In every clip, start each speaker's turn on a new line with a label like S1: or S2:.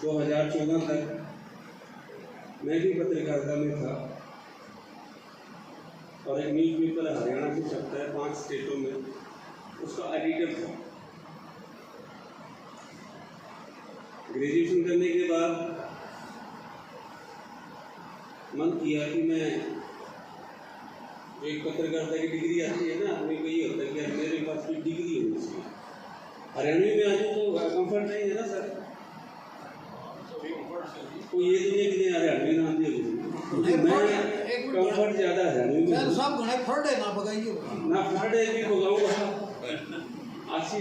S1: 2014 तक मैं भी पत्रकारिता में था और एक न्यूज़पेपर हरियाणा से छपता है 5 स्टेटों में, उसका एडिटर था। ग्रेजुएशन करने के बाद मन किया कि मैं जो एक पत्रकारिता की डिग्री आती है ना, हमें ये होता है कि यार मेरे पास कोई डिग्री होनी चाहिए। हरियाणा में आज तो कंफर्ट नहीं है ना सर, तो ये दुनिया की नहीं हरियाणा में नाम दिया मैं कंफर्ट ज़्यादा हरियाणा में
S2: सब घने फर्डे ना बगाइयो
S1: ना फर्डे भी बगाऊंगा आशी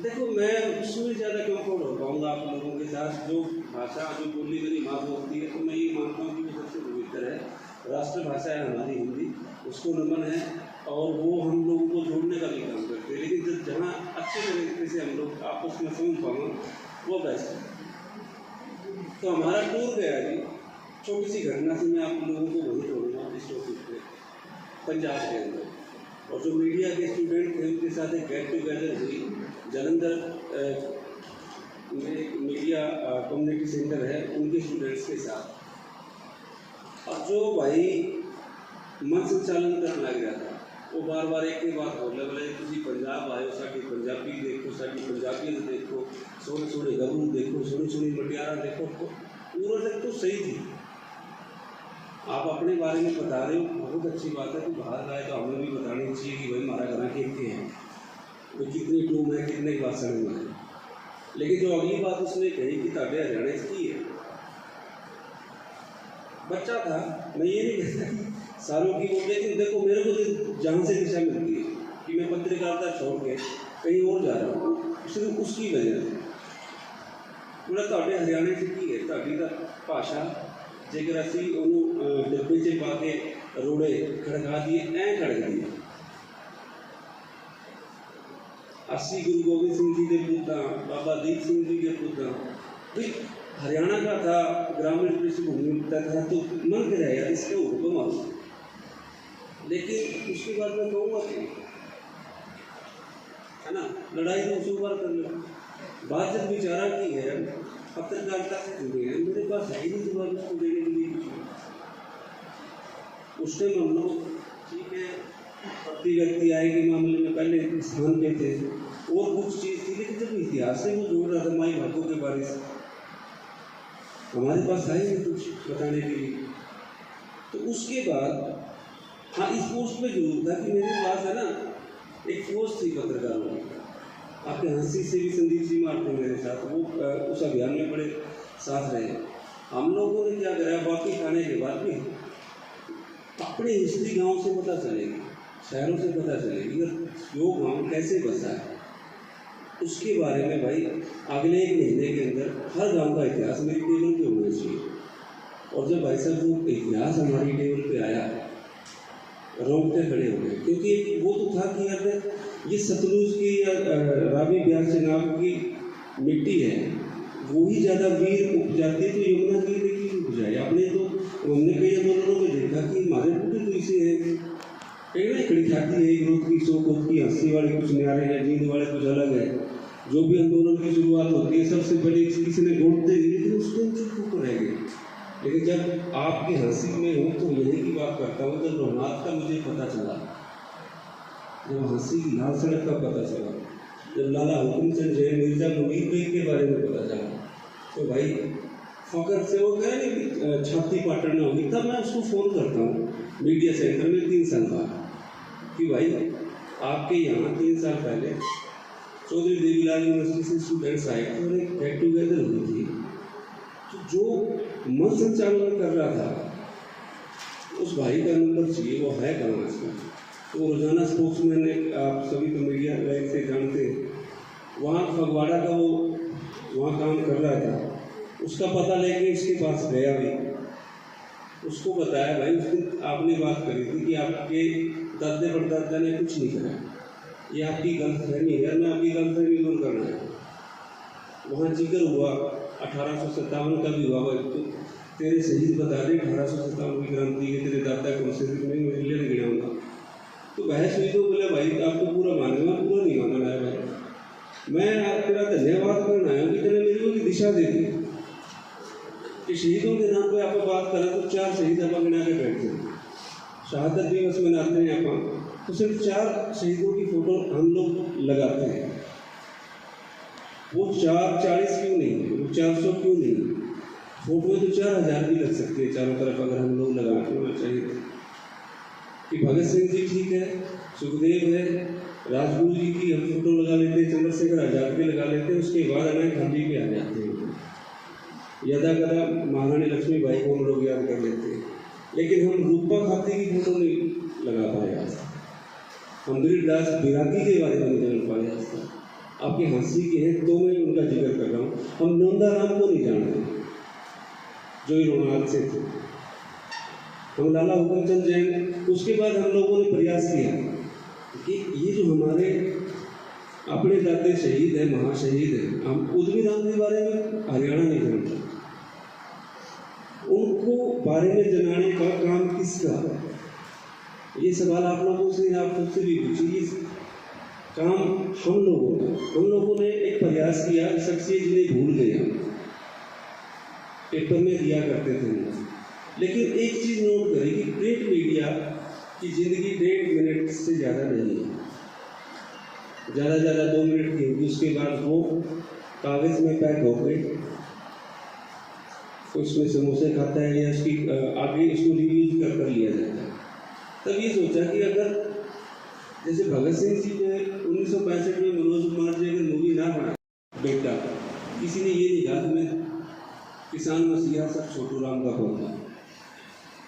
S1: देखो मैं उसमें ज़्यादा कंफर्ट हो पाऊँगा आप लोगों के साथ। जो भाषा जो बोली मेरी माँ बोलती है तो मैं ये मानता हूँ कि वो सबसे पवित्र है, राष्ट्रभाषा है हमारी हिंदी, उसको नमन है और वो हम लोगों को जोड़ने का भी काम करते हैं। लेकिन जहाँ अच्छे तरीके से हम लोग आपस में समझ पाऊँ वो बेस्ट है। तो हमारा टूर गया जी, छोटी सी घटना से मैं आप लोगों को वही जोड़ूँगा इस टॉपिक पे, पंजाब के अंदर। और जो मीडिया के स्टूडेंट थे उनके साथ एक गेट टुगेदर हुई जालंधर में, मीडिया कम्युनिटी सेंटर है, उनके स्टूडेंट्स के साथ। और जो भाई मन संचालन करने लग गया था, वो बार बार एक ही बात बोले, बोले तुम पंजाब आए साड़ी पंजाबी देखो, साड़ी पंजाबी देखो, सोने सोने गबरू देखो, सोनी सोनी मटियारा देखो। पूरा तक तो सही थी, आप अपने बारे में बता रहे हो, बहुत अच्छी बात है। तो बाहर आए तो हमें भी बतानी चाहिए कि भाई हमारा घर के हैं, वो कितनी टूम है, कितने भाषण में है। लेकिन जो अगली बात उसने कही कि ताबे हरियाणा की है, बच्चा था, मैं ये नहीं कहता कि सारों की वो, लेकिन देखो मेरे को तो जान से दिशा मिलती है कि मैं पत्रकारिता छोड़ के कहीं और जा रहा हूँ, सिर्फ उसकी वजह से। पूरा ताबे हरियाणा की है, ताबी का भाषा जेकर असी उन्होंने डब्बे च पा के रोड़े खड़का दिए, ऐ खड़क दिए। असी गुरु गोबिंद सिंह जी के पुत्र, बाबा दीप सिंह जी के पुत्र, भाई हरियाणा का था, ग्रामीण पृष्ठभूमि का था, तो मन कर यार इसके हुक्म आओ। लेकिन उसके बाद मैं कहूँगा कि है ना, लड़ाई तो उस बार कर लो। बात जब विचारा की है, पत्रकारिता से जुड़े हैं, मेरे पास है ही नहीं जवाब उसको देने के लिए कुछ। उस टाइम हम लोग ठीक है, प्रति व्यक्ति आय के मामले में पहले स्थान पे थे और कुछ चीज़ थी, लेकिन जब इतिहास से वो जोड़ रहा था माई भागों के बारे से, हमारे पास है नहीं कुछ बताने के लिए। तो उसके बाद हाँ, इस पोस्ट पे जरूर था कि मेरे पास है ना एक पोस्ट थी पत्रकारों की, आपके हंसी से भी संदीप जी मारते मेरे साथ, वो उस अभियान में बड़े साथ रहे। हम लोगों ने क्या करा, बाकी खाने के बाद भी अपनी हिस्ट्री गांव से पता चलेगी, शहरों से पता चलेगी वो गांव कैसे बसा है, उसके बारे में भाई अगले 1 महीने के अंदर हर गांव का इतिहास मेरी टेबल पे होना चाहिए। और जब भाई साहब वो इतिहास हमारी टेबल पे आया, रोंगटे खड़े हो गए, क्योंकि वो तो था कि यार ये सतलुज की या रावी ब्यास चनाब की मिट्टी है, वो ही ज़्यादा वीर उपजाती है, तो यमुना की देखिए उपजाए। आपने तो हमने कई आंदोलनों में देखा कि हमारे पूरे तो इसे है, कई ना खड़ी खाती है, एक रोज की 100 कोस की, हंसी वाले कुछ न्यारे हैं, जींद वाले कुछ अलग है। जो भी आंदोलन की शुरुआत होती है सबसे पहले किसी ने वोट दे दी, लेकिन उसको चुप रह गए। लेकिन जब आपकी हंसी में हूँ तो यही की बात करता हूँ, जब रोहनाथ का मुझे पता चला, जब हंसी की लाल सड़क का पता चला, जब लाला हुकुमचंद जैन मिर्जा मुनीर बेग के बारे में पता चला, तो भाई फकर से वो कह नहीं छाती पाटन होगी, तब मैं उसको फ़ोन करता हूँ मीडिया सेंटर में 3 साल बाद कि भाई आपके यहाँ 3 साल पहले चौधरी देवीलाल यूनिवर्सिटी से स्टूडेंट्स आए और एक गेट टुगेदर हुई थी, तो जो मन संचालन कर रहा था उस भाई का नंबर चाहिए, वो है कहाँ इसका। तो रोजाना स्पोर्ट्समैन, आप सभी तो मीडिया लाइव से जानते हैं, वहाँ फगवाड़ा का वो वहाँ काम कर रहा था, उसका पता लेके इसके पास गया भी, उसको बताया भाई उस दिन आपने बात करी थी कि आपके दादे परदादा ने कुछ नहीं करा, ये आपकी गलतफहमी है, मैं आपकी गलतफहमी दूर करना है। वहाँ जिक्र हुआ 1857 का भी हुआ, तो तेरे शहीद बता दे 1857 की क्रांति के, तेरे दादा कौन से दिन में मैं ले गिराऊंगा। तो बहस हुई, तो बोले भाई आप तो पूरा मानेगा, पूरा नहीं मानना है भाई, मैं तेरा धन्यवाद करना है कि तेने मेरे को दिशा दे दी। कि शहीदों के नाम पे आप बात करें तो 4 शहीद आप गिना के बैठते हैं। शहादत दिवस मनाते हैं आप, तो सिर्फ 4 शहीदों की फोटो हम लोग लगाते हैं। वो 440 क्यों नहीं, वो 400 क्यों नहीं, फोटो में तो 4000 भी लग सकते हैं चारों तरफ अगर हम लोग लगाते होना चाहिए। कि भगत सिंह जी ठीक है, सुखदेव है, राजगुरु जी की हम फोटो लगा लेते हैं, चंद्रशेखर आजाद के लगा लेते हैं, उसके बाद अनायत गांधी पे आ जाते हैं। यदा कदा महारानी लक्ष्मीबाई को हम लोग याद कर लेते हैं, लेकिन हम रूपा खाती की फोटो नहीं लगा पाए आज तक। हम गरीबदास बिराकी के बारे में नहीं जान पाए आज तक। आपकी हंसी की है तो मैं उनका जिक्र कर रहा हूँ। हम नंदाराम को नहीं जानते जो रोनाल्ड से थे, हम लाला हुकुमचंद जैन। उसके बाद हम लोगों ने प्रयास किया कि ये जो हमारे अपने दादे शहीद है, महाशहीद है, हम उद्यमी राम के बारे में हरियाणा नहीं जानता, उनको बारे में जनाने का काम किसका? ये सवाल आप लोगों से, आप खुद से भी पूछिए। काम हम लोगों का, हम लोगों ने एक प्रयास किया, शख्सियत जिन्हें भूल गए, पेपर में दिया करते थे। लेकिन एक चीज़ नोट करें कि प्रिंट मीडिया की ज़िंदगी 1.5 मिनट से ज़्यादा नहीं है, ज़्यादा 2 मिनट की होगी। उसके बाद वो कागज़ में पैक हो गए, उसमें समोसे खाता है या उसकी आगे उसको रिव्यूज कर लिया जाता है। तब ये सोचा कि अगर जैसे भगत सिंह जी ने 1965 में मनोज कुमार जी अगर मूवी ना बना बेटा, किसी ने ये नहीं कहा कि मैं किसान मसीहा सब छोटू राम का पोता,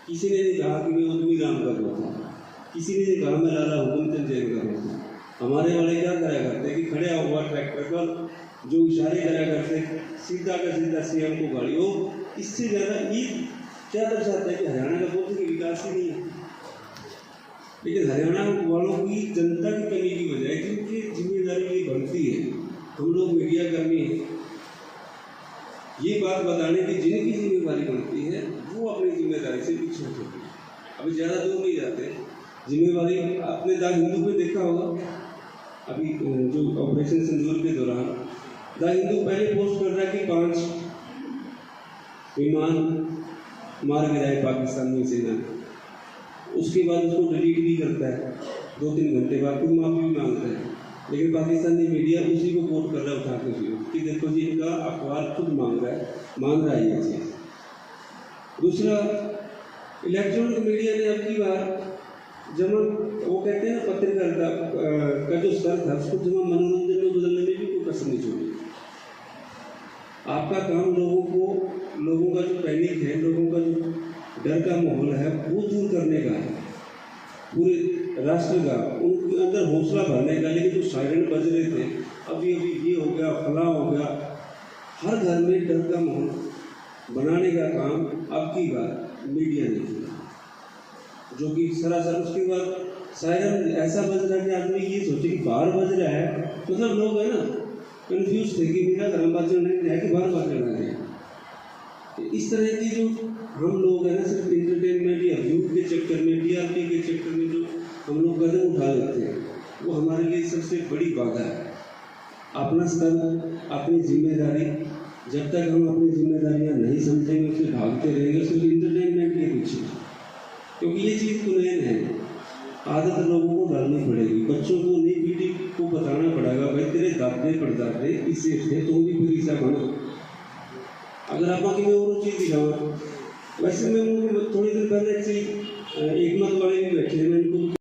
S1: किसी ने नहीं कहा कि मैं उद्यमी राम का पोता, किसी ने नहीं कहा मैं लाला हुकुमचंद जैन का पोता। हमारे वाले क्या करा करते कि खड़े हुआ ट्रैक्टर पर जो इशारे करा करते सीधा का सीधा सीएम को गाड़ी हो। इससे ज़्यादा ये क्या दर्शाता है कि हरियाणा का बोलते कि विकास ही नहीं है। लेकिन हरियाणा वालों की जनता की कमी की वजह है, क्योंकि जिम्मेदारी ये बनती है, हम लोग मीडिया कर्मी हैं, ये बात बताने की जिनकी जिम्मेदारी बनती है वो अपनी जिम्मेदारी से पीछे हटते हैं। अभी ज़्यादा दूर नहीं जाते, जिम्मेदारी आपने द हिंदू में देखा होगा। अभी जो ऑपरेशन सिंदूर के दौरान द हिंदू पहले पोस्ट कर रहा है कि 5 विमान मार गिराए पाकिस्तानी सेना ने, उसके बाद उसको डिलीट भी करता है 2-3 घंटे बाद, फिर माफी भी मांगता है। लेकिन पाकिस्तानी मीडिया उसी को कोट कर रहा है उठा के कि देखो जी इनका अखबार खुद मान रहा है ये चीज़। दूसरा, इलेक्ट्रॉनिक मीडिया ने अब की बार जमा, वो कहते हैं ना पत्रकारिता का जो स्तर था उसको जमा मनोरंजन में बदलने में भी कोई कसर नहीं छोड़ी। आपका काम लोगों का जो पैनिक है, लोगों का जो डर का माहौल है वो दूर करने का है, पूरे राष्ट्र का उनके अंदर हौसला भरने का। लेकिन जो सायरन बज रहे थे अभी ये हो गया, फला हो गया, हर घर में डर का माहौल बनाने का काम अब की बार मीडिया ने किया, जो कि सरासर उसके बाद सायरन ऐसा बज रहा है कि आदमी ये सोचे कि बाहर बज रहा है, मतलब लोग है ना कंफ्यूज थे कि मेरा घर बाजू नहीं है कि बाहर बाजू नहीं है। इस तरह की जो हम लोग हैं ना, सिर्फ इंटरटेनमेंट या व्यू के चक्कर में, टीआरपी के चक्कर में जो हम लोग कदम उठा लेते हैं, वो हमारे लिए सबसे बड़ी बाधा है। अपना स्तर, अपनी जिम्मेदारी, जब तक हम अपनी जिम्मेदारियां नहीं समझेंगे, उससे भागते रहेंगे सिर्फ इंटरटेनमेंट के पीछे, क्योंकि ये चीज़ पुनः है, आदत लोगों को डालनी पड़ेगी। बच्चों को, नई पीढ़ी को बताना पड़ेगा, भाई तेरे दादे परदादे इससे थे, तुम भी फिर ऐसा बनो। अगर आप आगे मैं और चीज़ दिखाऊँ, वैसे मैं थोड़ी देर पहले एक मत वाले भी बैठे, मैं इनको